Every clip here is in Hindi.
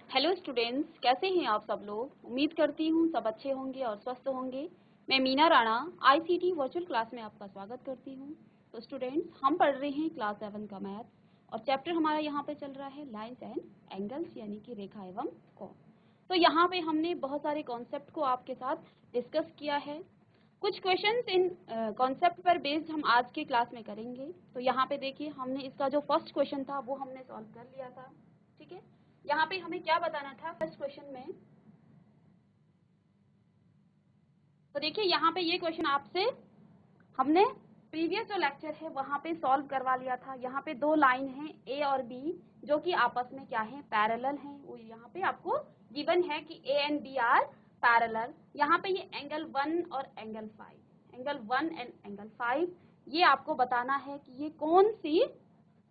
हेलो स्टूडेंट्स, कैसे हैं आप सब लोग। उम्मीद करती हूँ सब अच्छे होंगे और स्वस्थ होंगे। मैं Meena Rana ICT virtual class में आपका स्वागत करती हूँ। तो स्टूडेंट्स, हम पढ़ रहे हैं क्लास 7 का मैथ्स और चैप्टर हमारा यहाँ पे चल रहा है लाइन्स एंड एंगल्स, यानी कि रेखा एवं कोण। तो यहाँ पे हमने बहुत सारे कॉन्सेप्ट को आपके साथ डिस्कस किया है। कुछ क्वेश्चंस इन कॉन्सेप्ट पर बेस्ड हम आज के क्लास में करेंगे। तो यहाँ पे देखिए, हमने इसका जो फर्स्ट क्वेश्चन था वो हमने सॉल्व कर लिया था। ठीक है, यहाँ पे हमें क्या बताना था फर्स्ट क्वेश्चन में। तो देखिए, यहाँ पे ये क्वेश्चन आपसे हमने प्रीवियस जो लेक्चर है वहाँ पे सॉल्व करवा लिया था। यहाँ पे दो लाइन हैं ए और बी, जो कि आपस में क्या है, पैरेलल हैं। वो यहाँ पे आपको गिवन है कि A and B are parallel. यहाँ पे ये एंगल 1 और एंगल 5, एंगल 1 एंड एंगल 5, ये आपको बताना है कि ये कौन सी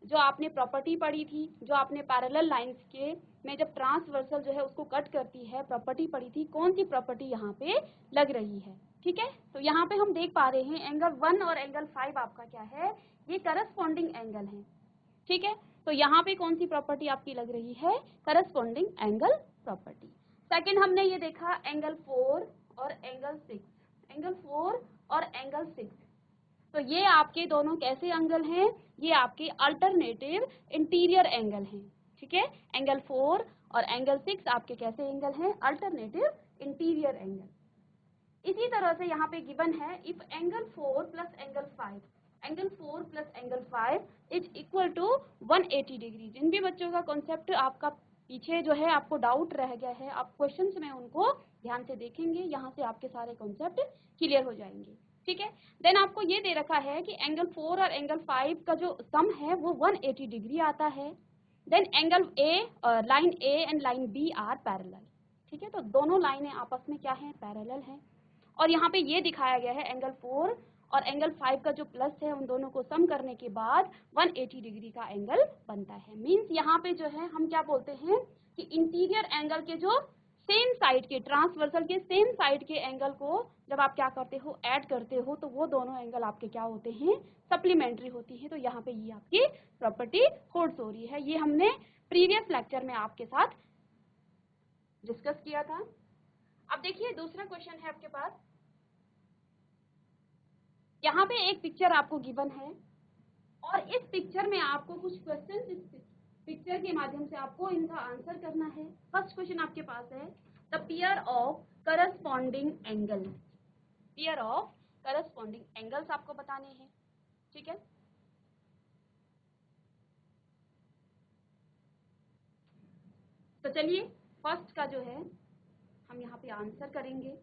जो आपने प्रॉपर्टी पढ़ी थी, जो आपने पैरेलल लाइंस के में जब ट्रांसवर्सल जो है उसको कट करती है प्रॉपर्टी पढ़ी थी, कौन सी प्रॉपर्टी यहाँ पे लग रही है। ठीक है, तो यहाँ पे हम देख पा रहे हैं एंगल 1 और एंगल 5 आपका क्या है, ये करस्पॉन्डिंग एंगल है। ठीक है, तो यहाँ पे कौन सी प्रॉपर्टी आपकी लग रही है, करस्पॉन्डिंग एंगल प्रॉपर्टी। सेकंड हमने ये देखा एंगल 4 और एंगल 6, एंगल 4 और एंगल 6। तो ये आपके दोनों कैसे एंगल हैं, ये आपके अल्टरनेटिव इंटीरियर एंगल हैं। ठीक है, एंगल 4 और एंगल 6 आपके कैसे एंगल हैं, अल्टरनेटिव इंटीरियर एंगल। इसी तरह से यहाँ पे गिवन है if angle 4 plus angle 5, angle 4 plus angle 5 is equal to 180 degree. जिन भी बच्चों का कॉन्सेप्ट आपका पीछे जो है आपको डाउट रह गया है, आप क्वेश्चंस में उनको ध्यान से देखेंगे, यहाँ से आपके सारे कॉन्सेप्ट क्लियर हो जाएंगे। ठीक है, देन आपको ये दे रखा है कि एंगल 4 और एंगल 5 का जो सम है वो 180 डिग्री आता है। Then angle A, line A and line B are parallel. ठीक है, तो दोनों लाइनें आपस में क्या हैं, पैरेलल हैं। और यहाँ पे ये दिखाया गया है एंगल 4 और एंगल 5 का जो प्लस है उन दोनों को सम करने के बाद 180 डिग्री का एंगल बनता है। मींस यहाँ पे जो है हम क्या बोलते हैं कि इंटीरियर एंगल के जो सेम साइड के, ट्रांसवर्सल के सेम साइड के एंगल को जब आप क्या करते हो, ऐड करते हो, तो वो दोनों एंगल आपके क्या होते हैं, सप्लीमेंट्री होती है। तो यहाँ पे ये आपकी प्रॉपर्टी होल्ड्स हो रही है। ये हमने प्रीवियस लेक्चर में आपके साथ डिस्कस किया था। अब देखिए दूसरा क्वेश्चन है आपके पास। यहाँ पे एक पिक्चर आपको गिवन है और इस पिक्चर में आपको कुछ क्वेश्चन इस पिक्चर के माध्यम से आपको इनका आंसर करना है। फर्स्ट क्वेश्चन आपके पास है the pair of corresponding angle, pair of corresponding angles आपको बताने हैं। ठीक है, तो चलिए फर्स्ट का जो है हम यहाँ पे आंसर करेंगे।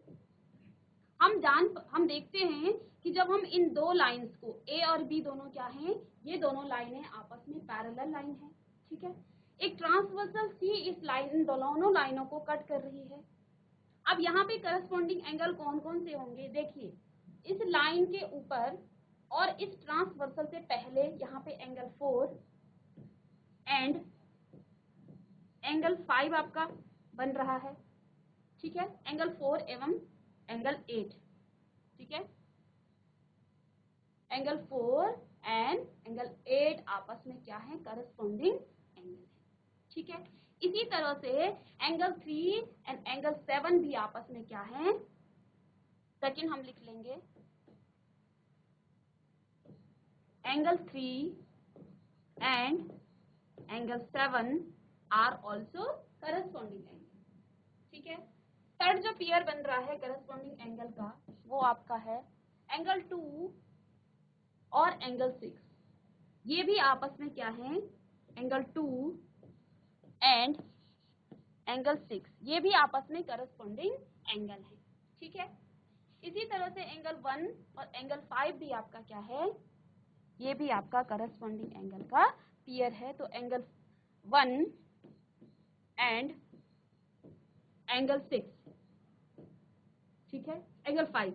हम देखते हैं कि जब हम इन दो लाइंस को, ए और बी दोनों क्या हैं, ये दोनों लाइनें आपस में पैरेलल लाइन है। ठीक है, एक ट्रांसवर्सल सी इस लाइन, इन दोनों लाइनों को कट कर रही है। अब यहाँ पे करस्पॉन्डिंग एंगल कौन कौन से होंगे, देखिए इस लाइन के ऊपर और इस ट्रांसवर्सल से पहले यहाँ पे एंगल 4 एंड एंगल 5 आपका बन रहा है। ठीक है, एंगल 4 एवं एंगल 8। ठीक है, एंगल 4 एंड एंगल 8 आपस में क्या है, करस्पॉन्डिंग एंगल है। ठीक है, इसी तरह से एंगल 3 एंड एंगल 7 भी आपस में क्या है, सेकंड हम लिख लेंगे angle 3 and angle 7 are also corresponding angle. ठीक है, थर्ड जो पेयर बन रहा है करस्पॉन्डिंग एंगल का वो आपका है एंगल 2 और एंगल 6। ये भी आपस में क्या है, एंगल 2 एंड एंगल 6, ये भी आपस में करस्पॉन्डिंग एंगल है। ठीक है, इसी तरह से एंगल 1 और एंगल 5 भी आपका क्या है, ये भी आपका करस्पॉन्डिंग एंगल का पेयर है। तो एंगल 1 एंड एंगल 6, ठीक है, एंगल 5।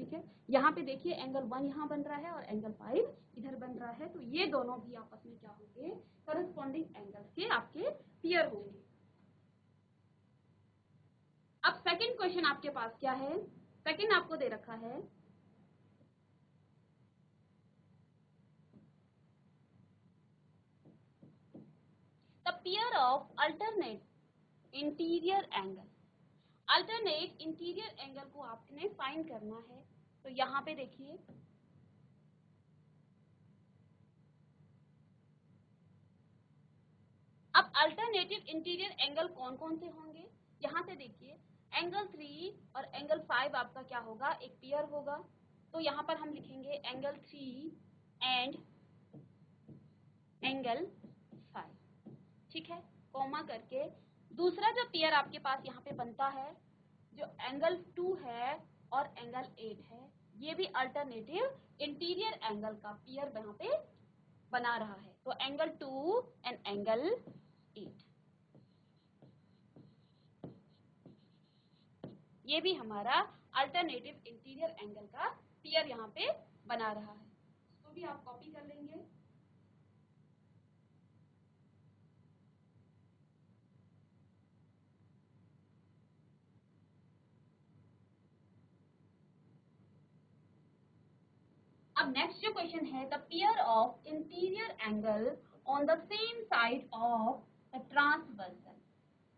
ठीक है, यहाँ पे देखिए एंगल 1 यहाँ बन रहा है और एंगल 5 इधर बन रहा है। तो ये दोनों भी आपस में क्या होंगे, करस्पॉन्डिंग एंगल्स के आपके पेयर होंगे। अब सेकंड क्वेश्चन आपके पास क्या है, सेकंड आपको दे रखा है pair of alternate interior angle, alternate interior angle को आपने फाइंड करना है। तो यहाँ पे देखिए अब अल्टरनेटिव इंटीरियर एंगल कौन कौन से होंगे, यहाँ से देखिए एंगल 3 और एंगल 5 आपका क्या होगा, एक पेयर होगा। तो यहाँ पर हम लिखेंगे एंगल 3 एंड एंगल 5, ठीक है, कॉमा करके। दूसरा जो पेयर आपके पास यहाँ पे बनता है जो एंगल 2 है और एंगल 8 है, ये भी अल्टरनेटिव इंटीरियर एंगल का पेयर यहाँ पे बना रहा है। तो एंगल 2 एंड एंगल 8, ये भी हमारा अल्टरनेटिव इंटीरियर एंगल का पेयर यहाँ पे बना रहा है। इसको भी आप कॉपी कर लेंगे। अब नेक्स्ट जो क्वेश्चन है, the pair of interior angle on the same side of the transversal.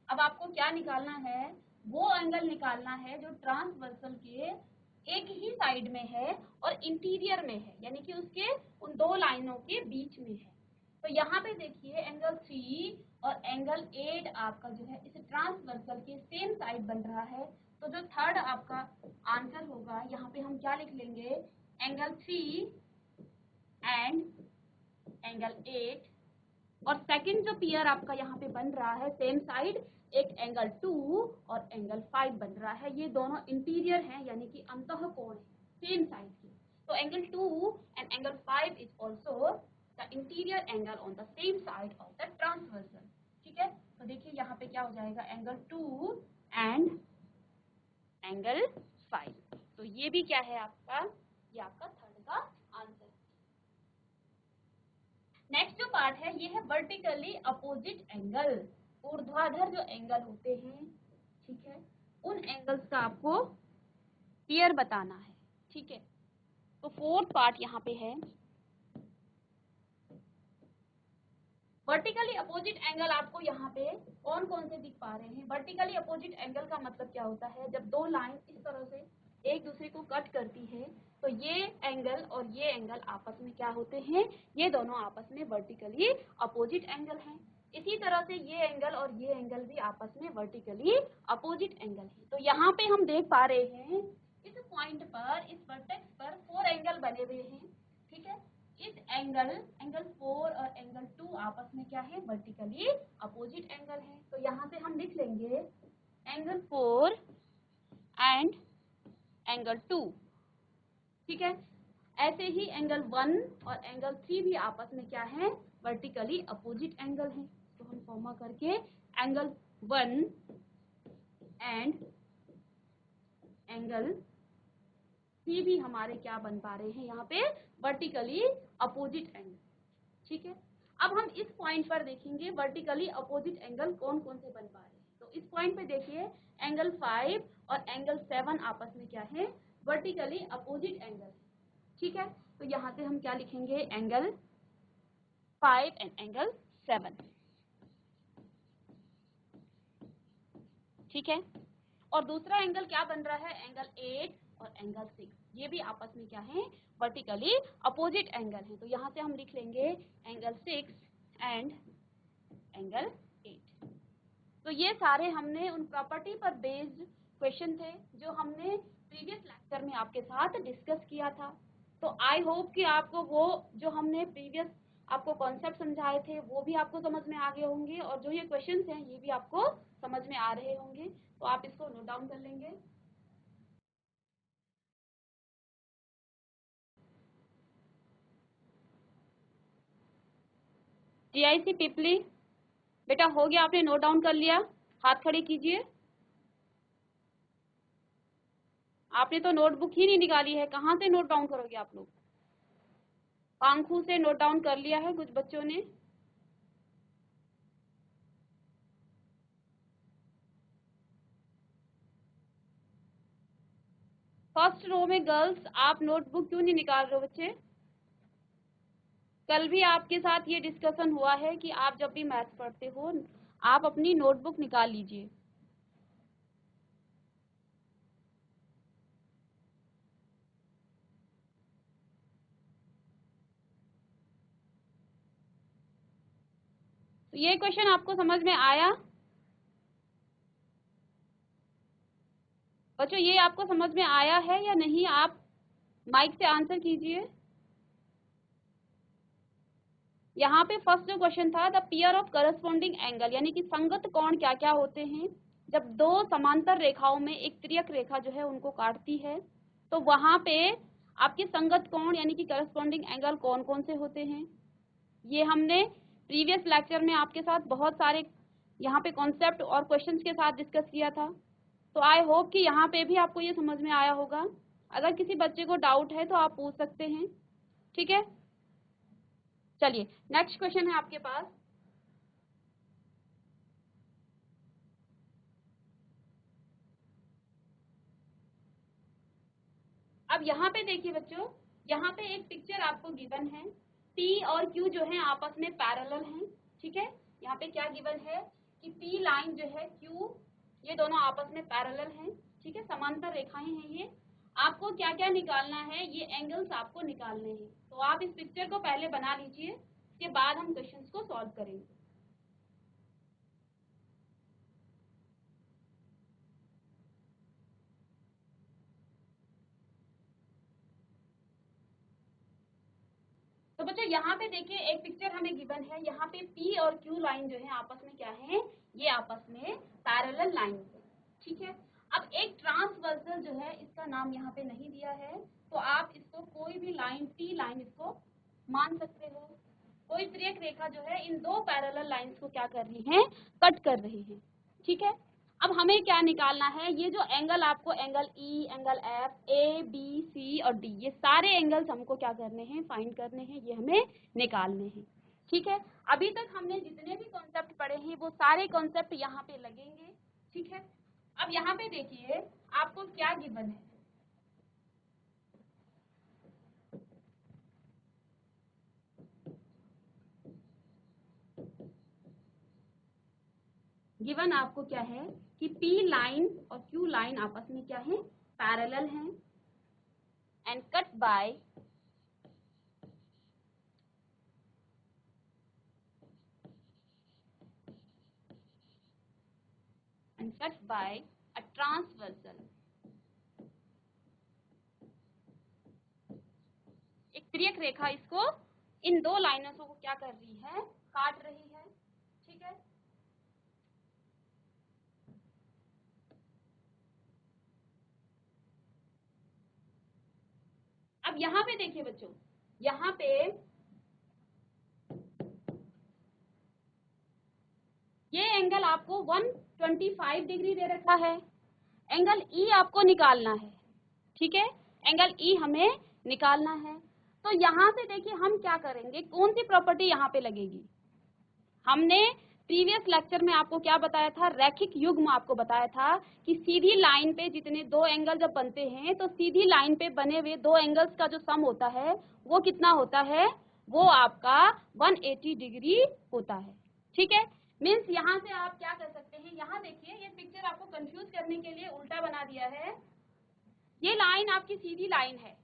अब आपको क्या निकालना है, वो एंगल निकालना है जो ट्रांसवर्सल के एक ही साइड में है और इंटीरियर में है, यानी कि उसके उन दो लाइनों के बीच में है। तो यहाँ पे देखिए एंगल 3 और एंगल 8 आपका जो है इस ट्रांसवर्सल के सेम साइड बन रहा है। तो जो थर्ड आपका आंसर होगा, यहाँ पे हम क्या लिख लेंगे, एंगल 3 एंड एंगल 8। और सेकंड जो पेयर आपका यहाँ पे बन रहा है सेम साइड, एक एंगल 2 और एंगल 5 बन रहा है, ये दोनों इंटीरियर हैं, यानी कि अंतःकोण है सेम साइड के। तो angle 2 and angle 5 is also the interior angle on the same side of the transversal, ठीक है। तो देखिए यहाँ पे क्या हो जाएगा, एंगल 2 एंड एंगल 5। तो ये भी क्या है आपका, ये आपका थर्ड का आंसर। नेक्स्ट जो पार्ट है ये है वर्टिकली अपोजिट एंगल, ऊर्ध्वाधर जो एंगल होते हैं, ठीक है, उन एंगल्स का आपको पेयर बताना है, ठीक है। तो फोर्थ पार्ट यहाँ पे है वर्टिकली अपोजिट एंगल। आपको यहाँ पे कौन कौन से दिख पा रहे हैं, वर्टिकली अपोजिट एंगल का मतलब क्या होता है, जब दो लाइन इस तरह से एक दूसरे को कट करती है तो ये एंगल और ये एंगल आपस में क्या होते हैं, ये दोनों आपस में वर्टिकली अपोजिट एंगल हैं। इसी तरह से ये एंगल और ये एंगल भी आपस में वर्टिकली अपोजिट एंगल है। तो यहाँ पे हम देख पा रहे हैं इस पॉइंट पर, इस वर्टेक्स पर 4 एंगल बने हुए हैं, ठीक है। इस एंगल 4 और एंगल 2 आपस में क्या है, वर्टिकली अपोजिट एंगल है। तो यहाँ से हम लिख लेंगे एंगल 4 एंड एंगल 2, ठीक है। ऐसे ही एंगल 1 और एंगल 3 भी आपस में क्या है, वर्टिकली अपोजिट एंगल है। तो हम कॉमा करके एंगल 1 एंड एंगल 3 भी हमारे क्या बन पा रहे हैं, यहाँ पे वर्टिकली अपोजिट एंगल, ठीक है। अब हम इस पॉइंट पर देखेंगे वर्टिकली अपोजिट एंगल कौन कौन से बन पा रहे हैं। तो इस पॉइंट पे देखिए एंगल 5 और एंगल 7 आपस में क्या है, वर्टिकली अपोजिट एंगल, ठीक है। तो यहाँ से हम क्या लिखेंगे, एंगल 5 एंड एंगल 7, ठीक है। और दूसरा एंगल क्या बन रहा है, एंगल 8 और एंगल 6, ये भी आपस में क्या है, वर्टिकली अपोजिट एंगल है। तो यहाँ से हम लिख लेंगे एंगल 6 एंड एंगल 8। तो ये सारे हमने उन प्रॉपर्टी पर बेस्ड क्वेश्चन थे जो हमने प्रीवियस लेक्चर में आपके साथ डिस्कस किया था। तो आई होप कि आपको वो जो हमने प्रीवियस आपको कॉन्सेप्ट समझाए थे वो भी आपको समझ में आ गए होंगे, और जो ये क्वेश्चंस हैं ये भी आपको समझ में आ रहे होंगे। तो आप इसको नोट डाउन कर लेंगे। टीआईसी पिपली, बेटा हो गया, आपने नोट डाउन कर लिया, हाथ खड़े कीजिए। आपने तो नोटबुक ही नहीं निकाली है, कहाँ से नोट डाउन करोगे आप लोग। पांखू से नोट डाउन कर लिया है कुछ बच्चों ने। फर्स्ट रो में गर्ल्स, आप नोटबुक क्यों नहीं निकाल रहे हो बच्चे। कल भी आपके साथ ये डिस्कशन हुआ है कि आप जब भी मैथ्स पढ़ते हो आप अपनी नोटबुक निकाल लीजिए। तो ये क्वेश्चन आपको समझ में आया बच्चों? ये आपको समझ में आया है या नहीं? आप माइक से आंसर कीजिए। यहाँ पे फर्स्ट जो क्वेश्चन था, the pair of corresponding angle, यानी कि संगत कोण क्या क्या होते हैं जब दो समांतर रेखाओं में एक तिर्यक रेखा जो है उनको काटती है, तो वहां पे आपके संगत कोण यानी कि करस्पॉन्डिंग एंगल कौन कौन से होते हैं। ये हमने प्रीवियस लेक्चर में आपके साथ बहुत सारे यहाँ पे कॉन्सेप्ट और क्वेश्चंस के साथ डिस्कस किया था। तो आई होप कि यहाँ पे भी आपको ये समझ में आया होगा। अगर किसी बच्चे को डाउट है तो आप पूछ सकते हैं, ठीक है। चलिए नेक्स्ट क्वेश्चन है आपके पास। अब यहाँ पे देखिए बच्चों, यहाँ पे एक पिक्चर आपको गिवन है, P और Q जो है आपस में पैरेलल हैं, ठीक है। यहाँ पे क्या गिवन है कि P लाइन जो है, Q, ये दोनों आपस में पैरेलल हैं, ठीक है, समांतर रेखाएं हैं ये। आपको क्या क्या निकालना है, ये एंगल्स आपको निकालने हैं। तो आप इस पिक्चर को पहले बना लीजिए, उसके बाद हम क्वेश्चंस को सॉल्व करेंगे। तो बच्चों यहाँ पे देखिए एक पिक्चर हमें गिवन है, यहाँ पे P और Q लाइन जो है आपस में क्या है, ये आपस में पैरेलल लाइन है, ठीक है। अब एक ट्रांसवर्सल जो है, इसका नाम यहाँ पे नहीं दिया है, तो आप इसको कोई भी लाइन, T लाइन इसको मान सकते हो। कोई तिर्यक रेखा जो है इन दो पैरेलल लाइंस को क्या कर रही है, कट कर रही है, ठीक है। अब हमें क्या निकालना है, ये जो एंगल आपको एंगल ई, एंगल एफ, ए, बी, सी और डी, ये सारे एंगल्स हमको क्या करने हैं, फाइंड करने हैं, ये हमें निकालने हैं, ठीक है। अभी तक हमने जितने भी कॉन्सेप्ट पढ़े हैं वो सारे कॉन्सेप्ट यहाँ पे लगेंगे, ठीक है। अब यहाँ पे देखिए आपको क्या गिवन है, गिवन आपको क्या है कि P लाइन और Q लाइन आपस में क्या है, पैरेलल हैं, and cut by a transversal. एक तिर्यक रेखा इसको, इन दो लाइनों को क्या कर रही है, काट रही है, ठीक है। अब यहाँ पे देखिए बच्चों, यहाँ पे ये एंगल आपको 125 डिग्री दे रखा है, एंगल ई आपको निकालना है, ठीक है, एंगल ई हमें निकालना है। तो यहाँ से देखिए हम क्या करेंगे, कौन सी प्रॉपर्टी यहाँ पे लगेगी। हमने प्रीवियस लेक्चर में आपको क्या बताया था, रैखिक युग्म आपको बताया था कि सीधी लाइन पे जितने दो एंगल जब बनते हैं तो सीधी लाइन पे बने हुए दो एंगल्स का जो सम होता है वो कितना होता है, वो आपका 180 डिग्री होता है, ठीक है। मीन्स यहाँ से आप क्या कर सकते हैं, यहाँ देखिए ये पिक्चर आपको कंफ्यूज करने के लिए उल्टा बना दिया है। ये लाइन आपकी सीधी लाइन है,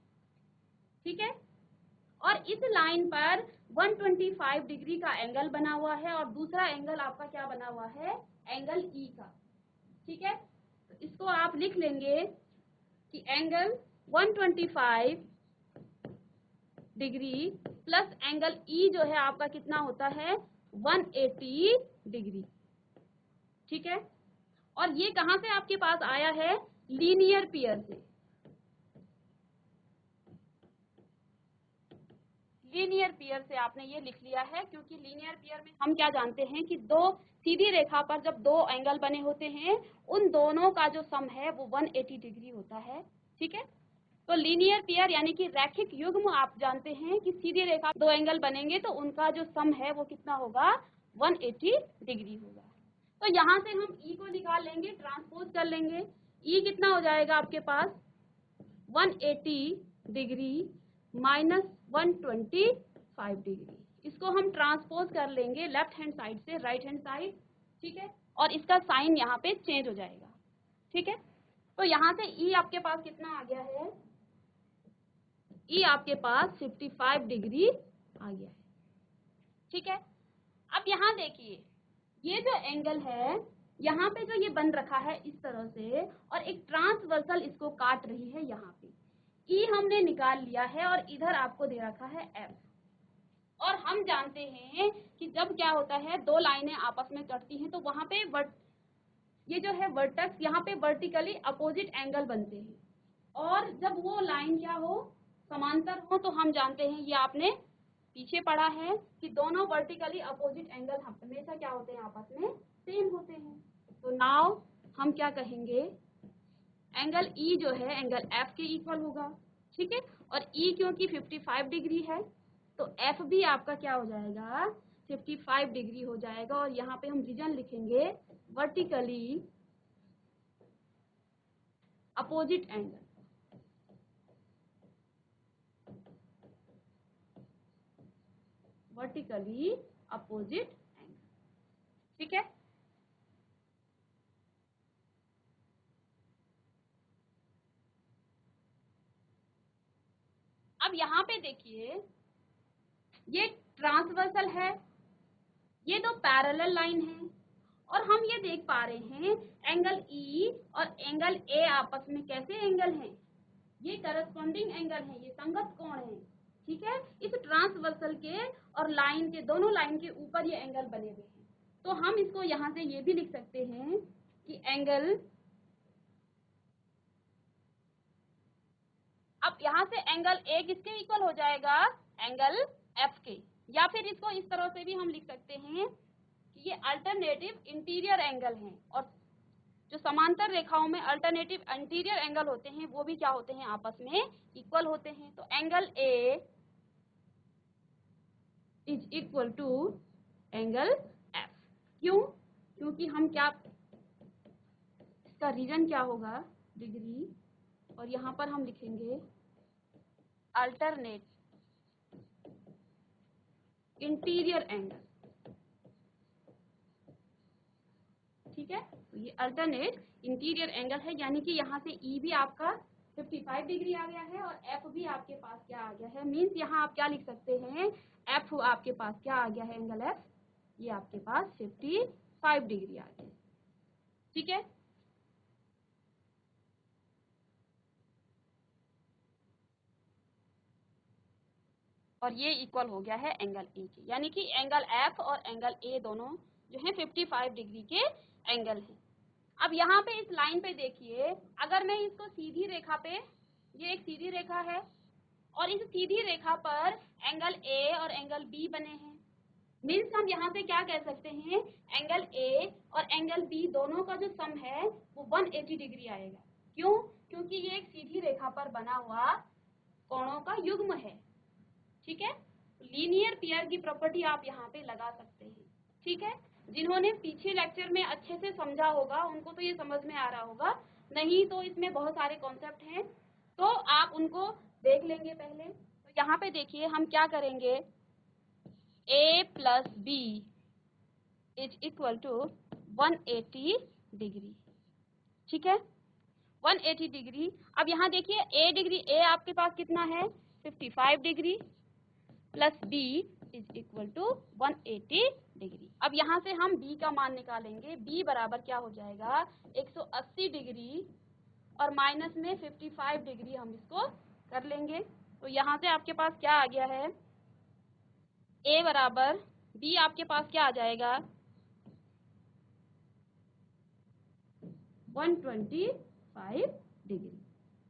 ठीक है, और इस लाइन पर 125 डिग्री का एंगल बना हुआ है और दूसरा एंगल आपका क्या बना हुआ है, एंगल ई का, ठीक है। तो इसको आप लिख लेंगे कि angle 125 degree plus angle E जो है आपका कितना होता है, 180 डिग्री, ठीक है। और ये कहां से आपके पास आया है, लीनियर पेयर से। लीनियर पेयर से आपने ये लिख लिया है, क्योंकि लीनियर पेयर में हम क्या जानते हैं कि दो सीधी रेखा पर जब दो एंगल बने होते हैं उन दोनों का जो सम है वो 180 डिग्री होता है, ठीक है। तो लीनियर पेयर यानी कि रैखिक युग्म, आप जानते हैं कि सीधी रेखा दो एंगल बनेंगे तो उनका जो सम है वो कितना होगा, 180 डिग्री होगा। तो यहाँ से हम ई को निकाल लेंगे, ट्रांसपोज कर लेंगे, ई कितना हो जाएगा आपके पास, 180 डिग्री माइनस 125 डिग्री। इसको हम ट्रांसपोज कर लेंगे लेफ्ट हैंड साइड से राइट हैंड साइड, ठीक है, और इसका साइन यहाँ पे चेंज हो जाएगा। ठीक है, तो यहाँ से ई आपके पास कितना आ गया है, ई आपके पास 55 डिग्री आ गया है। ठीक है, अब यहाँ देखिए ये जो एंगल है यहाँ पे जो ये बन रखा है इस तरह से, और एक ट्रांसवर्सल इसको काट रही है यहाँ पे, ई हमने निकाल लिया है और इधर आपको दे रखा है एफ। और हम जानते हैं कि जब क्या होता है दो लाइनें आपस में कटती हैं तो वहां पे ये जो है वर्टेक्स यहाँ पे वर्टिकली अपोजिट एंगल बनते हैं, और जब वो लाइन क्या हो, समांतर हो, तो हम जानते हैं, ये आपने पीछे पढ़ा है कि दोनों वर्टिकली अपोजिट एंगल हमेशा क्या होते हैं, आपस में सेम होते हैं। तो नाउ हम क्या कहेंगे, एंगल ई जो है एंगल एफ के इक्वल होगा। ठीक है, और ई क्योंकि 55 डिग्री है तो एफ भी आपका क्या हो जाएगा, 55 डिग्री हो जाएगा। और यहाँ पे हम रीजन लिखेंगे vertically opposite angle. Vertically opposite angle. ठीक है, अब यहाँ पे देखिए ये ट्रांसवर्सल है, ये दो पैरेलल लाइन है, और हम ये देख पा रहे हैं एंगल ई और एंगल ए आपस में कैसे एंगल हैं, ये करस्पॉन्डिंग एंगल है, ये संगत कोण है। ठीक है, इस ट्रांसवर्सल के और लाइन के, दोनों लाइन के ऊपर ये एंगल बने हुए हैं। तो हम इसको यहाँ से ये भी लिख सकते हैं कि एंगल, अब यहाँ से एंगल ए किसके इक्वल हो जाएगा, एंगल एफ के, या फिर इसको इस तरह से भी हम लिख सकते हैं कि ये अल्टरनेटिव इंटीरियर एंगल हैं, और जो समांतर रेखाओं में अल्टरनेटिव इंटीरियर एंगल होते हैं वो भी क्या होते हैं, आपस में इक्वल होते हैं। तो angle A is equal to angle F. क्यों, क्योंकि हम क्या, इसका रीजन क्या होगा, डिग्री, और यहाँ पर हम लिखेंगे अल्टरनेट इंटीरियर एंगल। ठीक है, तो ये अल्टरनेट इंटीरियर एंगल है, यानी कि यहाँ से ई भी आपका 55 डिग्री आ गया है और एफ भी आपके पास क्या आ गया है, मीन्स यहाँ आप क्या लिख सकते हैं, एफ आपके पास क्या आ गया है, एंगल एफ ये आपके पास 55 डिग्री आ गया। ठीक है, और ये इक्वल हो गया है एंगल ए के, यानी कि एंगल एफ और एंगल ए दोनों जो है 55 डिग्री के एंगल हैं। अब यहाँ पे इस लाइन पे देखिए, अगर मैं इसको सीधी रेखा पे, ये एक सीधी रेखा है और इस सीधी रेखा पर एंगल ए और एंगल बी बने हैं, मीन्स हम यहाँ से क्या कह सकते हैं, एंगल ए और एंगल बी दोनों का जो सम है वो 180 डिग्री आएगा। क्यों, क्योंकि ये एक सीधी रेखा पर बना हुआ कोणों का युग्म है। ठीक है, लीनियर पेयर की प्रॉपर्टी आप यहाँ पे लगा सकते हैं। ठीक है, जिन्होंने पीछे लेक्चर में अच्छे से समझा होगा उनको तो ये समझ में आ रहा होगा, नहीं तो इसमें बहुत सारे कॉन्सेप्ट हैं तो आप उनको देख लेंगे पहले। तो यहाँ पे देखिए हम क्या करेंगे, a plus B is equal to 180 degree. ठीक है, 180 डिग्री। अब यहाँ देखिए a डिग्री, a आपके पास कितना है, 55 degree, plus b is equal to 180 degree. अब यहाँ से हम b का मान निकालेंगे, b बराबर क्या हो जाएगा, 180 डिग्री और माइनस में 55 डिग्री हम इसको कर लेंगे। तो यहाँ से आपके पास क्या आ गया है, a बराबर b आपके पास क्या आ जाएगा, 125 डिग्री।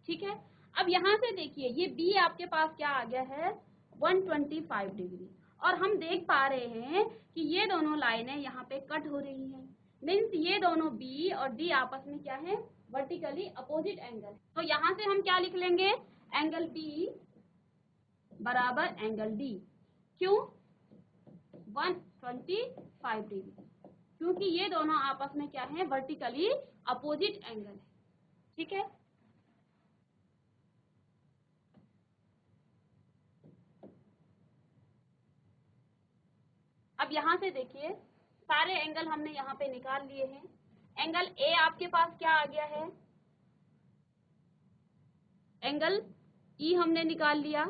ठीक है, अब यहाँ से देखिए ये b आपके पास क्या आ गया है, 125 डिग्री, और हम देख पा रहे हैं कि ये दोनों लाइनें यहाँ पे कट हो रही हैं, मीन्स ये दोनों b और d आपस में क्या है, वर्टिकली अपोजिट एंगल। तो यहाँ से हम क्या लिख लेंगे, एंगल b बराबर एंगल d। क्यों, 125 डिग्री, क्योंकि ये दोनों आपस में क्या है, वर्टिकली अपोजिट एंगल है। ठीक है, अब यहाँ से देखिए सारे एंगल हमने यहाँ पे निकाल लिए हैं। एंगल ए आपके पास क्या आ गया है, एंगल ई हमने निकाल लिया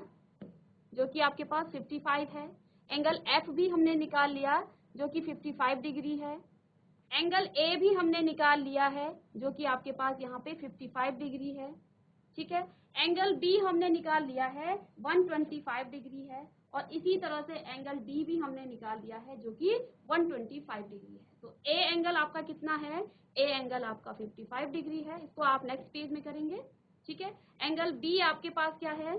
जो कि आपके पास 55 है। एंगल एफ भी हमने निकाल लिया जो कि 55 डिग्री है। एंगल ए भी हमने निकाल लिया है जो कि आपके पास यहाँ पे 55 डिग्री है। ठीक है, एंगल बी हमने निकाल लिया है 125 डिग्री है, और इसी तरह से एंगल डी भी हमने निकाल लिया है जो कि 125 डिग्री है। तो ए एंगल आपका कितना है, ए एंगल आपका 55 डिग्री है। इसको आप नेक्स्ट पेज में करेंगे। ठीक है, एंगल बी आपके पास क्या है,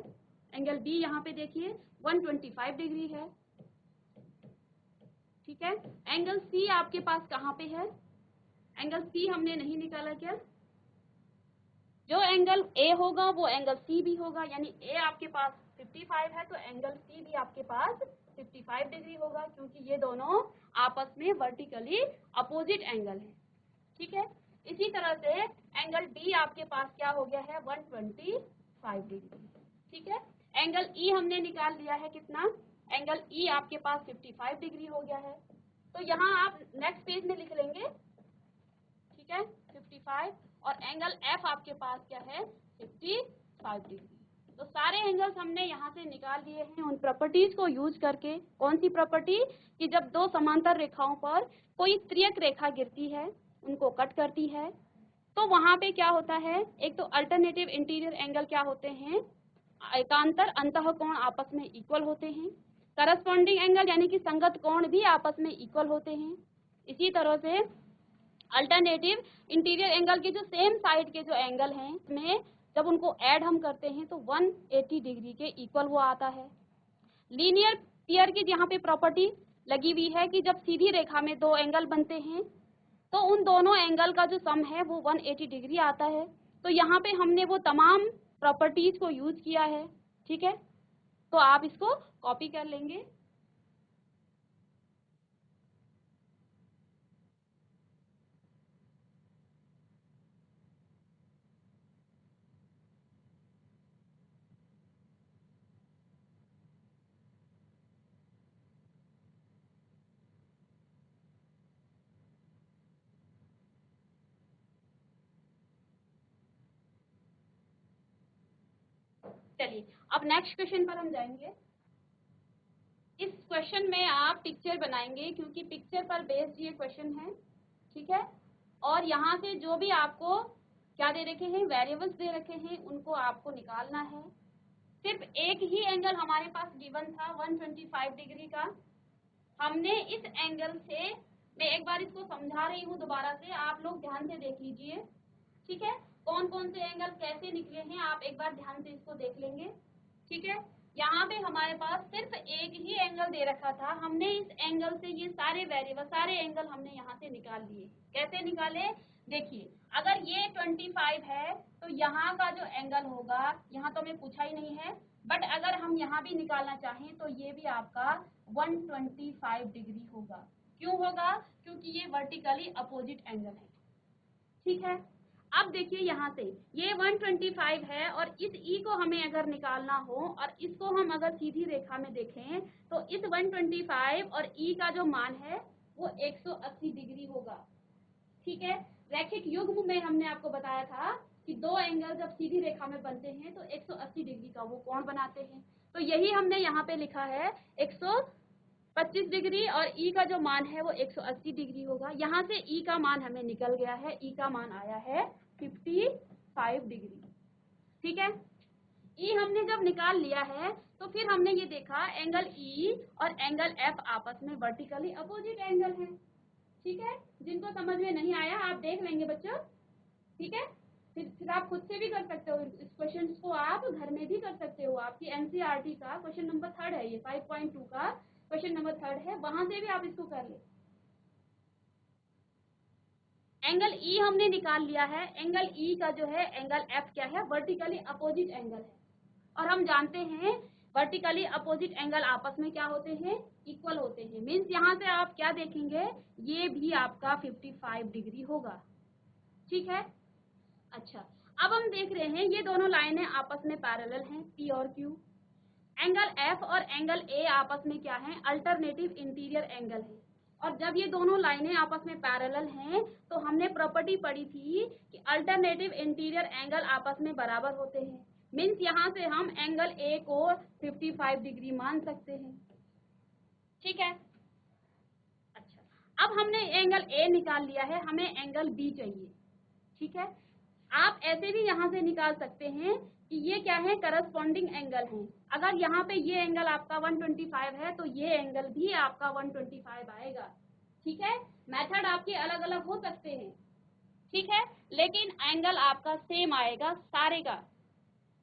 एंगल बी यहाँ पे देखिए 125 डिग्री है। ठीक है, एंगल सी आपके पास कहाँ पे है, एंगल सी हमने नहीं निकाला क्या, जो एंगल ए होगा वो एंगल सी भी होगा, यानी ए आपके पास 55 है तो एंगल सी भी आपके पास 55 डिग्री होगा, क्योंकि ये दोनों आपस में वर्टिकली अपोजिट एंगल है। ठीक है, इसी तरह से एंगल डी आपके पास क्या हो गया है, 125 डिग्री। ठीक है, एंगल ई हमने निकाल लिया है कितना, एंगल ई आपके पास 55 डिग्री हो गया है। तो यहाँ आप नेक्स्ट पेज में लिख लेंगे। ठीक है, 55, और एंगल एफ आपके पास क्या है, 55 डिग्री। तो सारे एंगल्स हमने यहाँ से निकाल लिए हैं उन प्रॉपर्टीज को यूज करके। कौन सी प्रॉपर्टी, कि जब दो समांतर रेखाओं पर कोई त्रियक रेखा गिरती है, उनको कट करती है, तो वहां पे क्या होता है, एक तो अल्टरनेटिव इंटीरियर एंगल क्या होते हैं, एकांतर अंतः कोण आपस में इक्वल होते हैं। करस्पॉन्डिंग एंगल यानी कि संगत कोण भी आपस में इक्वल होते हैं। इसी तरह से अल्टरनेटिव इंटीरियर एंगल के जो सेम साइड के जो एंगल हैं में जब उनको ऐड हम करते हैं तो 180 डिग्री के इक्वल वो आता है। लीनियर पेयर की यहाँ पे प्रॉपर्टी लगी हुई है कि जब सीधी रेखा में दो एंगल बनते हैं तो उन दोनों एंगल का जो सम है वो 180 डिग्री आता है। तो यहाँ पे हमने वो तमाम प्रॉपर्टीज को यूज किया है। ठीक है, तो आप इसको कॉपी कर लेंगे। चलिए अब नेक्स्ट क्वेश्चन पर हम जाएंगे। इस क्वेश्चन में आप पिक्चर बनाएंगे क्योंकि पिक्चर पर बेस्ड ये क्वेश्चन है। ठीक है, और यहाँ से जो भी आपको क्या दे रखे हैं, वेरिएबल्स दे रखे हैं, उनको आपको निकालना है। सिर्फ एक ही एंगल हमारे पास गिवन था 125 डिग्री का। हमने इस एंगल से, मैं एक बार इसको समझा रही हूँ दोबारा से, आप लोग ध्यान से देख लीजिए। ठीक है, कौन कौन से एंगल कैसे निकले हैं आप एक बार ध्यान से इसको देख लेंगे। ठीक है, यहाँ पे हमारे पास सिर्फ एक ही एंगल दे रखा था, हमने इस एंगल से ये सारे वेरिएबल, सारे एंगल हमने यहाँ से निकाल लिए। कैसे निकाले, देखिए अगर ये 25 है तो यहाँ का जो एंगल होगा, यहाँ तो हमें पूछा ही नहीं है, बट अगर हम यहाँ भी निकालना चाहें तो ये भी आपका 125 डिग्री होगा। क्यों होगा, क्योंकि ये वर्टिकली अपोजिट एंगल है। ठीक है, अब देखिए यहाँ से ये 125 है और इस ई को हमें अगर निकालना हो और इसको हम अगर सीधी रेखा में देखें तो इस 125 और ई का जो मान है वो 180 डिग्री होगा। ठीक है, रैखिक युग्म में हमने आपको बताया था कि दो एंगल जब सीधी रेखा में बनते हैं तो 180 डिग्री का वो कोण बनाते हैं। तो यही हमने यहाँ पे लिखा है 125 डिग्री, और ई का जो मान है वो 180 डिग्री होगा। यहाँ से ई का मान हमें निकल गया है, ई का मान आया है 55 डिग्री। ठीक है, ई हमने जब निकाल लिया है तो फिर हमने ये देखा एंगल ई और एंगल एफ आपस में वर्टिकली अपोजिट एंगल है। ठीक है, जिनको समझ में नहीं आया आप देख लेंगे बच्चों। ठीक है, फिर आप खुद से भी कर सकते हो, इस क्वेश्चन को आप घर में भी कर सकते हो। आपकी एनसीईआरटी का क्वेश्चन नंबर 3 है, ये 5.2 का क्वेश्चन नंबर 3 है, वहां से भी आप इसको कर ले। एंगल ई हमने निकाल लिया है, एंगल ई का जो है एंगल एफ क्या है, वर्टिकली अपोजिट एंगल है, और हम जानते हैं वर्टिकली अपोजिट एंगल आपस में क्या होते हैं, इक्वल होते हैं। मीन्स यहाँ से आप क्या देखेंगे, ये भी आपका 55 डिग्री होगा। ठीक है, अच्छा अब हम देख रहे हैं ये दोनों लाइनें आपस में पैरेलल हैं, पी और क्यू। एंगल एफ और एंगल ए आपस में क्या है, अल्टरनेटिव इंटीरियर एंगल है, और जब ये दोनों लाइनें आपस में पैरेलल हैं तो हमने प्रॉपर्टी पढ़ी थी कि अल्टरनेटिव इंटीरियर एंगल आपस में बराबर होते हैं। मीन्स यहाँ से हम एंगल ए को 55 डिग्री मान सकते हैं। ठीक है, अच्छा अब हमने एंगल ए निकाल लिया है, हमें एंगल बी चाहिए। ठीक है, आप ऐसे भी यहाँ से निकाल सकते हैं कि ये क्या है, करस्पॉन्डिंग एंगल है। अगर यहाँ पे ये एंगल आपका 125 है तो ये एंगल भी आपका 125 आएगा। ठीक है, मेथड आपके अलग अलग हो सकते हैं। ठीक है, लेकिन एंगल आपका सेम आएगा सारे का।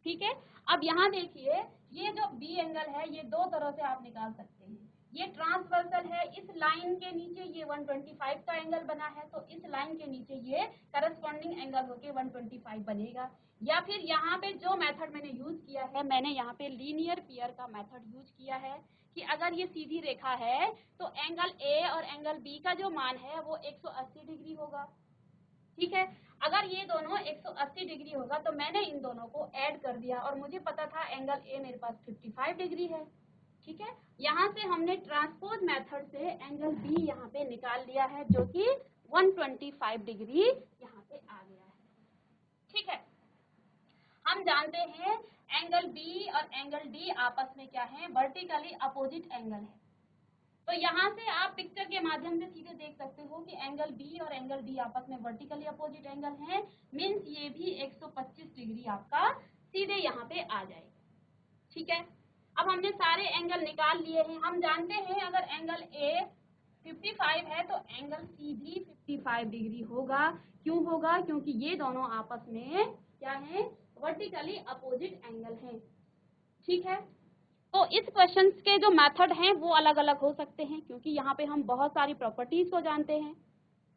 ठीक है, अब यहाँ देखिए ये जो बी एंगल है ये दो तरह से आप निकाल सकते हैं। ये ट्रांसवर्सल है, इस लाइन के नीचे ये 125 का एंगल बना है तो इस लाइन के नीचे ये करस्पॉन्डिंग एंगल होके 125 बनेगा। या फिर यहाँ पे जो मेथड मैंने यूज किया है, मैंने यहाँ पे लीनियर पेयर का मेथड यूज किया है कि अगर ये सीधी रेखा है तो एंगल ए और एंगल बी का जो मान है वो 180 डिग्री होगा। ठीक है, अगर ये दोनों 180 डिग्री होगा तो मैंने इन दोनों को ऐड कर दिया और मुझे पता था एंगल ए मेरे पास 55 डिग्री है। ठीक है, यहाँ से हमने ट्रांसपोज मेथड से एंगल बी यहाँ पे निकाल लिया है जो कि 125 डिग्री यहाँ पे आ गया है। ठीक है, हम जानते हैं एंगल बी और एंगल डी आपस में क्या है, वर्टिकली अपोजिट एंगल है। तो यहाँ से आप पिक्चर के माध्यम से सीधे देख सकते हो कि एंगल बी और एंगल डी आपस में वर्टिकली अपोजिट एंगल है। मीन्स ये भी 125 डिग्री आपका सीधे यहाँ पे आ जाएगा। ठीक है, अब हमने सारे एंगल निकाल लिए हैं। हम जानते हैं अगर एंगल ए 55 है तो एंगल सी भी 55 डिग्री होगा। क्यों होगा, क्योंकि ये दोनों आपस में क्या है, वर्टिकली अपोजिट एंगल है। ठीक है, तो इस क्वेश्चन के जो मेथड हैं वो अलग अलग हो सकते हैं क्योंकि यहाँ पे हम बहुत सारी प्रॉपर्टीज को जानते हैं।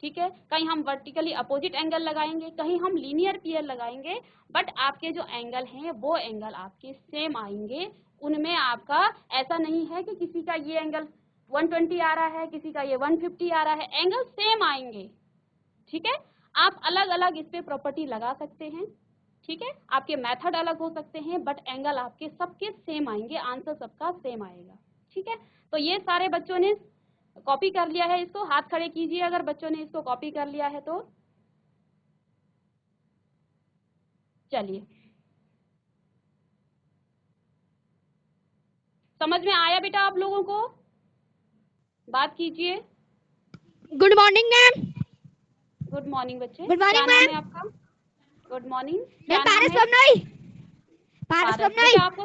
ठीक है, कहीं हम वर्टिकली अपोजिट एंगल लगाएंगे, कहीं हम लीनियर पेयर लगाएंगे, बट आपके जो एंगल हैं वो एंगल आपके सेम आएंगे। उनमें आपका ऐसा नहीं है कि किसी का ये एंगल 120 आ रहा है, किसी का ये 150 आ रहा है, एंगल सेम आएंगे। ठीक है, आप अलग अलग इस पे प्रॉपर्टी लगा सकते हैं। ठीक है, आपके मेथड अलग हो सकते हैं बट एंगल आपके सबके सेम आएंगे, आंसर सबका सेम आएगा। ठीक है, तो ये सारे बच्चों ने कॉपी कर लिया है, इसको हाथ खड़े कीजिए अगर बच्चों ने इसको कॉपी कर लिया है तो। चलिए, समझ में आया बेटा आप लोगों को? बात कीजिए। Good morning ma'am. Good morning बच्चे। गुड मॉर्निंग क्या नाम है मैम। आपका? Good morning. मैम पारस सोमनोई। पारस सोमनोई। आपको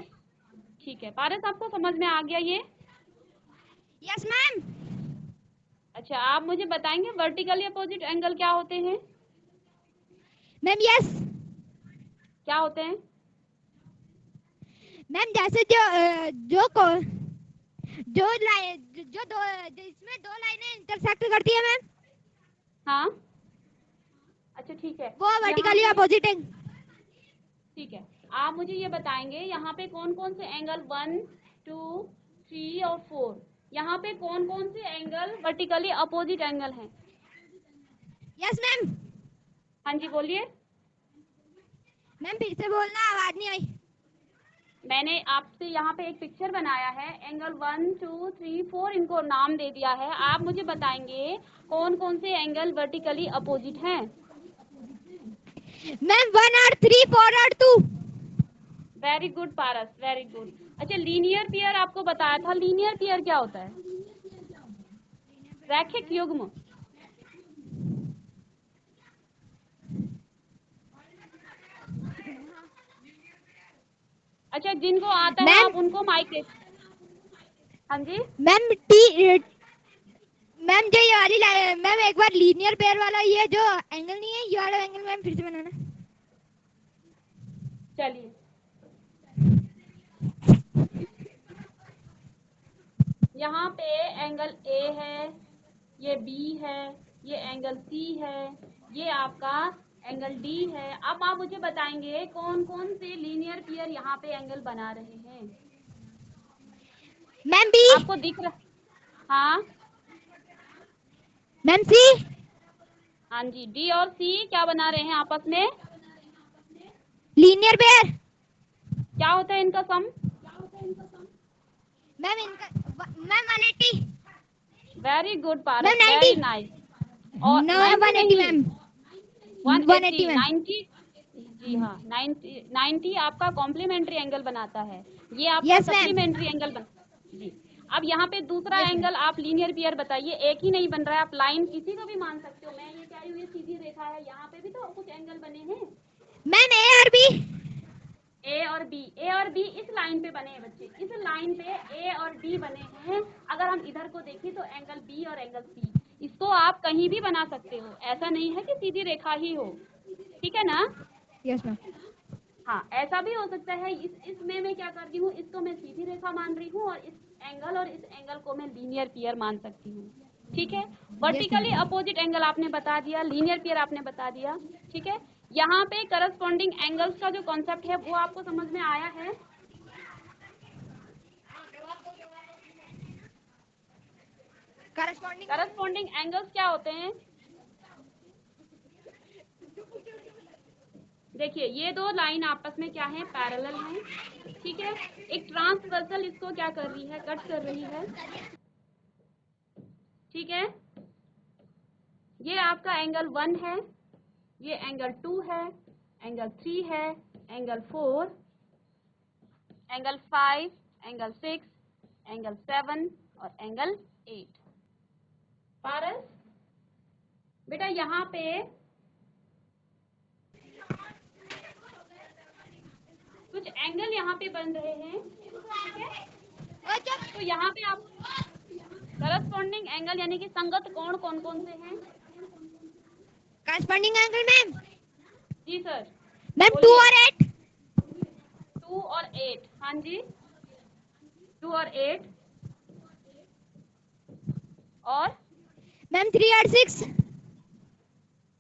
ठीक है, पारस आपको समझ में आ गया ये? Yes ma'am. अच्छा, आप मुझे बताएंगे वर्टिकली अपोजिट एंगल क्या होते हैं? Ma'am yes. क्या होते हैं? मैम जैसे इसमें दो लाइनें इंटरसेक्ट करती है मैम। हाँ, अच्छा ठीक है, वो वर्टिकली अपोजिट है। ठीक है, आप मुझे ये बताएंगे यहाँ पे कौन कौन से एंगल 1, 2, 3 और 4, यहाँ पे कौन कौन से एंगल वर्टिकली अपोजिट एंगल हैं? Yes ma'am. हाँ जी बोलिए। मैम फिर से बोलना, आवाज नहीं आई। मैंने आपसे यहाँ पे एक पिक्चर बनाया है, एंगल 1, 2, 3, 4 इनको नाम दे दिया है। आप मुझे बताएंगे कौन कौन से एंगल वर्टिकली अपोजिट हैं? मैम 1 और 3, 4 और 2। वेरी गुड पारस, वेरी गुड। अच्छा, लीनियर पेयर आपको बताया था, लीनियर पेयर क्या होता है? रैखिक युग्म। अच्छा, जिनको आता है आप उनको माइक दे। हाँ जी मैम जो ये वाली मैम एक बार लीनियर पेयर वाला ये जो एंगल नहीं है, ये वाला एंगल मैम फिर से बनाना। चलिए, यहाँ पे एंगल ए है, ये बी है, ये एंगल सी है, ये आपका एंगल डी है। अब आप मुझे बताएंगे कौन कौन से लीनियर पेयर यहाँ पे एंगल बना रहे हैं? Ma'am B. आपको दिख रहा? हाँ मैम सी। हाँ जी, डी और सी क्या बना रहे हैं आपस में? Linear pair. क्या होता है इनका सम? मैम 180। वेरी गुड पारस, मैम, 90 वेरी नाइस। और No, 90 180 नहीं, मैम। 180 मैम। 90। जी हाँ, 90 आपका कॉम्प्लीमेंट्री एंगल बनाता है, ये आपका Yes, मैम। सप्लीमेंट्री एंगल बन। जी, अब यहाँ पे दूसरा Yes, एंगल आप लीनियर पेयर बताइए, एक ही नहीं बन रहा है, आप लाइन किसी को भी मान सकते हो। मैं ये क्या हूँ, ये सीधी रेखा है, यहाँ पे भी तो कुछ एंगल बने हैं। मैम, A और B। ए और बी इस लाइन पे बने हैं बच्चे, इस लाइन पे ए और डी बने हैं। अगर हम इधर को देखें तो एंगल बी और एंगल सी, इसको आप कहीं भी बना सकते हो, ऐसा नहीं है कि सीधी रेखा ही हो, ठीक है ना। Yes, ma'am. हाँ, ऐसा भी हो सकता है। इसमें मैं क्या कर रही हूँ, इसको मैं सीधी रेखा मान रही हूँ और इस एंगल को मैं लीनियर पेयर मान सकती हूँ, ठीक है। Vertically ma'am. अपोजिट एंगल आपने बता दिया, लीनियर पेयर आपने बता दिया, ठीक है। यहाँ पे करस्पॉन्डिंग एंगल्स का जो कॉन्सेप्ट है वो आपको समझ में आया है। करस्पॉन्डिंग एंगल्स क्या होते हैं? देखिए, ये दो लाइन आपस में क्या है, पैरेलल हैं, ठीक है। एक ट्रांसवर्सल इसको क्या कर रही है, कट कर रही है, ठीक है। ये आपका एंगल 1 है, ये एंगल 2 है, एंगल 3 है, एंगल 4, एंगल 5, एंगल 6, एंगल 7 और एंगल 8। पारस बेटा, यहाँ पे कुछ एंगल यहाँ पे बन रहे हैं, ठीक है। तो यहाँ पे आप करस्पॉन्डिंग एंगल यानी कि संगत कोण कौन कौन से हैं? Corresponding angle ma'am. जी सर। मैम 2 और 8। 2 और 8, हाँ जी, 2 और 8 और मैम 3 और 6।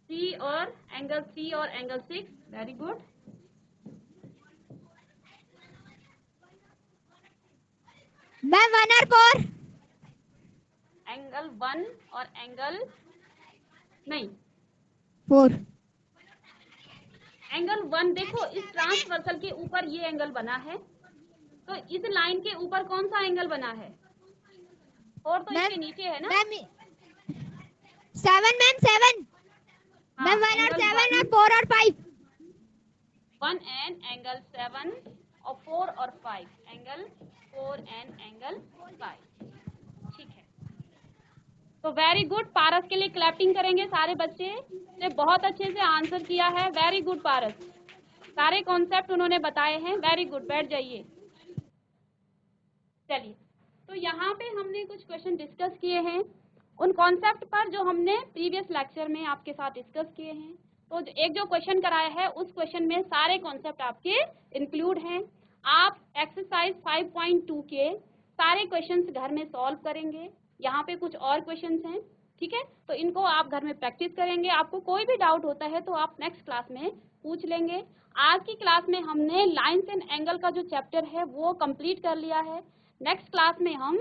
3 और एंगल 3 और एंगल 6, वेरी गुड। मैम 1 और 4। एंगल 1 और एंगल नहीं, 4। एंगल 1 देखो, इस ट्रांसवर्सल के ऊपर ये एंगल बना है, तो इस लाइन के ऊपर कौन सा एंगल बना है? और तो इसके नीचे है ना। Ma'am 7 ma'am 7। हाँ, मैम 1 और एंगल 7 1 और 4 और 5। 1 एंड एंगल 7 और 4 और 5, एंगल 4 एंड एंगल 5, ठीक है। तो वेरी गुड, पारस के लिए क्लैपिंग करेंगे सारे बच्चे ने, बहुत अच्छे से आंसर किया है, वेरी गुड पारस, सारे कॉन्सेप्ट उन्होंने बताए हैं, वेरी गुड। बैठ जाइए। चलिए, तो यहाँ पे हमने कुछ क्वेश्चन डिस्कस किए हैं उन कॉन्सेप्ट पर जो हमने प्रीवियस लेक्चर में आपके साथ डिस्कस किए हैं। तो एक जो क्वेश्चन कराया है उस क्वेश्चन में सारे कॉन्सेप्ट आपके इंक्लूड हैं। आप एक्सरसाइज 5.2 के सारे क्वेश्चंस घर में सॉल्व करेंगे। यहाँ पे कुछ और क्वेश्चंस हैं, ठीक है, तो इनको आप घर में प्रैक्टिस करेंगे। आपको कोई भी डाउट होता है तो आप नेक्स्ट क्लास में पूछ लेंगे। आज की क्लास में हमने लाइन्स एंड एंगल का जो चैप्टर है वो कंप्लीट कर लिया है। नेक्स्ट क्लास में हम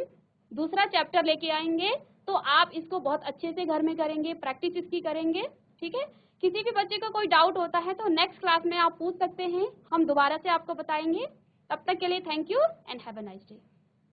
दूसरा चैप्टर लेके आएंगे, तो आप इसको बहुत अच्छे से घर में करेंगे, प्रैक्टिस इसकी करेंगे, ठीक है। किसी भी बच्चे को कोई डाउट होता है तो नेक्स्ट क्लास में आप पूछ सकते हैं, हम दोबारा से आपको बताएंगे। तब तक के लिए thank you and have a nice day.